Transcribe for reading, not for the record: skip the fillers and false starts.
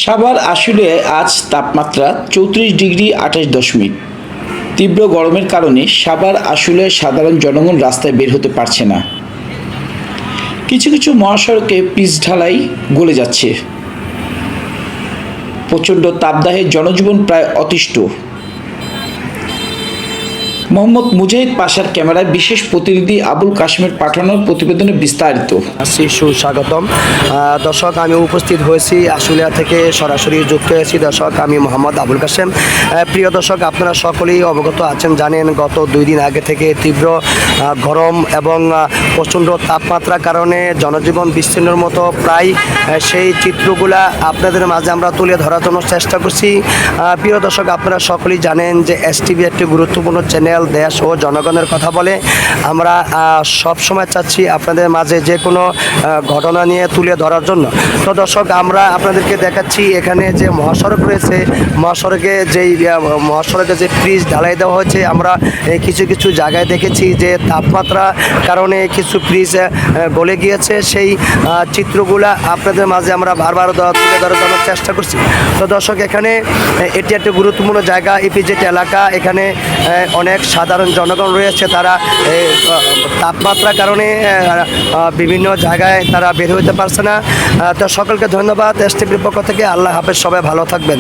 সাভার আশুলিয়ায় আজ তাপমাত্রা 34°28'। তীব্র গরমের কারণে সাভার আশুলিয়ায় সাধারণ জনগণ রাস্তায় বের হতে পারছে না। কিছু কিছু মহাসড়কে পিচ ঢালাই গলে যাচ্ছে। প্রচণ্ড তাপদাহে জনজীবন প্রায় অতিষ্ঠ। মোহাম্মদ মুজাহিদ পাশার ক্যামেরায় বিশেষ প্রতিনিধি আবুল কাশেমের পাঠানো প্রতিবেদনে বিস্তারিত। সুস্বাগতম দর্শক, আমি উপস্থিত হয়েছি আশুলিয়া থেকে সরাসরি যুক্ত হয়েছি। দর্শক, আমি মোহাম্মদ আবুল কাশেম। প্রিয় দর্শক, আপনারা সকলেই অবগত আছেন, জানেন গত 2 দিন আগে থেকে তীব্র গরম এবং প্রচণ্ড তাপমাত্রার কারণে জনজীবন বিচ্ছিন্নর মতো প্রায় সেই চিত্রগুলা আপনাদের মাঝে আমরা তুলে ধরার জন্য চেষ্টা করছি। প্রিয় দর্শক, আপনারা সকলেই জানেন যে এসটিভি একটি গুরুত্বপূর্ণ চ্যানেল, দেশ ও জনগণের কথা বলে। আমরা সব সময় চাচ্ছি আপনাদের মাঝে যে কোনো ঘটনা নিয়ে তুলে ধরার জন্য। তো দর্শক, আমরা আপনাদেরকে দেখাচ্ছি এখানে যে মহাসড়ক রয়েছে, মহাসড়কে যে ব্রিজ ঢালাই দেওয়া হয়েছে। আমরা কিছু কিছু জায়গায় দেখেছি যে তাপমাত্রা কারণে কিছু ব্রিজ গলে গিয়েছে। সেই চিত্রগুলা আপনাদের মাঝে আমরা বারবার তুলে ধরার জন্য চেষ্টা করছি। তো দর্শক, এখানে এটি একটি গুরুত্বপূর্ণ জায়গা, ইপিজেড এলাকা। এখানে অনেক সাধারণ জনগণ রয়েছে, তারা তাপমাত্রার কারণে বিভিন্ন জায়গায় তারা বের হতে পারছে না। তো সকলকে ধন্যবাদ এসটিভির পক্ষ থেকে। আল্লাহ হাফেজ, সবাই ভালো থাকবেন।